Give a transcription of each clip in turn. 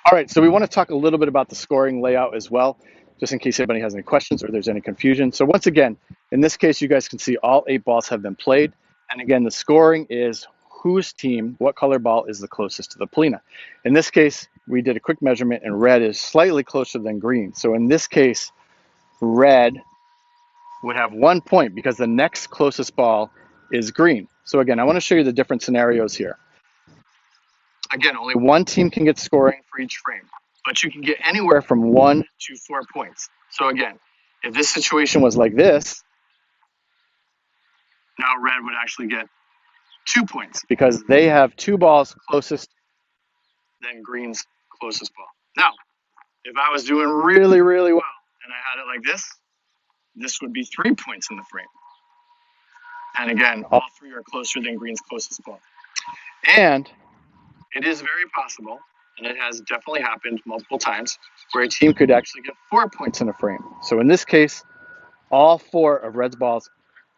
All right, so we want to talk a little bit about the scoring layout as well, just in case anybody has any questions or there's any confusion. So once again, in this case, you guys can see all 8 balls have been played. And again, the scoring is whose team, what color ball is the closest to the Polina. In this case, we did a quick measurement and red is slightly closer than green. So in this case, red would have 1 point because the next closest ball is green. So again, I want to show you the different scenarios here. Again, only one team can get scoring for each frame, but you can get anywhere from 1 to 4 points. So again, if this situation was like this, now red would actually get 2 points because they have 2 balls closest than green's closest ball. Now, if I was doing really, really well and I had it like this would be 3 points in the frame. And again, all 3 are closer than green's closest ball. And it is very possible, and it has definitely happened multiple times, where a team could actually get 4 points in a frame. So in this case, all 4 of red's balls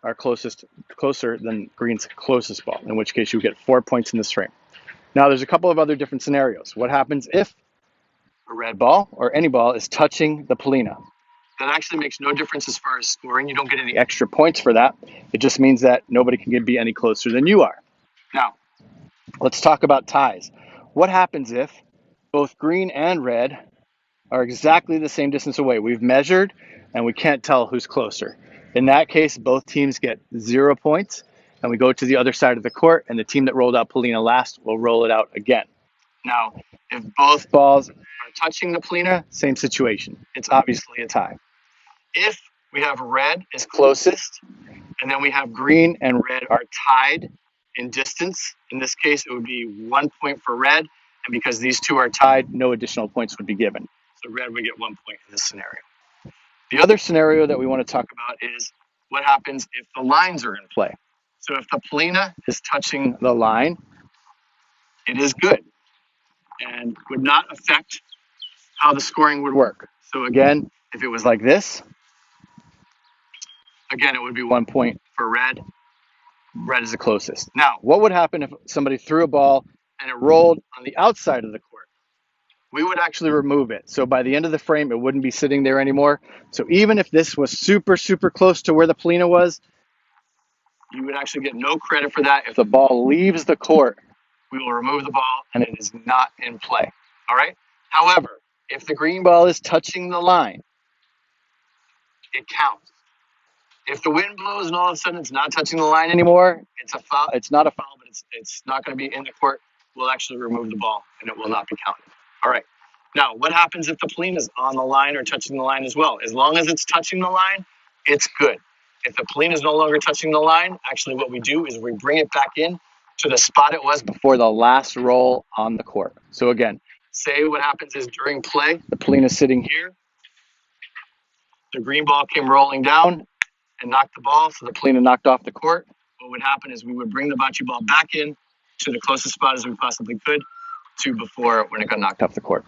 are closer than green's closest ball, in which case you get 4 points in this frame. Now there's a couple of other different scenarios. What happens if a red ball or any ball is touching the Polina? That actually makes no difference as far as scoring. You don't get any extra points for that. It just means that nobody can be any closer than you are. Now, let's talk about ties. What happens if both green and red are exactly the same distance away? We've measured and we can't tell who's closer. In that case, both teams get 0 points and we go to the other side of the court and the team that rolled out Polina last will roll it out again. Now, if both balls are touching the Polina, same situation. It's obviously a tie. If we have red is closest and then we have green and red are tied in distance, in this case, it would be 1 point for red. And because these 2 are tied, no additional points would be given. So red would get 1 point in this scenario. The other scenario that we want to talk about is what happens if the lines are in play. So if the Polina is touching the line, it is good and would not affect how the scoring would work. So again, if it was like this, again, it would be 1 point for red. Red is the closest. Now, what would happen if somebody threw a ball and it rolled on the outside of the court? We would actually remove it. So by the end of the frame, it wouldn't be sitting there anymore. So even if this was super, super close to where the Polina was, you would actually get no credit for that. If the ball leaves the court, we will remove the ball and it is not in play. All right? However, if the green ball is touching the line, it counts. If the wind blows and all of a sudden it's not touching the line anymore, it's a foul. It's not a foul, but it's not going to be in the court. We'll actually remove the ball and it will not be counted. All right. Now, what happens if the Polina is on the line or touching the line as well? As long as it's touching the line, it's good. If the Polina is no longer touching the line, actually what we do is we bring it back in to the spot it was before the last roll on the court. So again, say what happens is during play, the Polina is sitting here. The green ball came rolling down and knocked the ball, so the Polina knocked off the court. What would happen is we would bring the bocce ball back in to the closest spot as we possibly could to before when it got knocked off the court.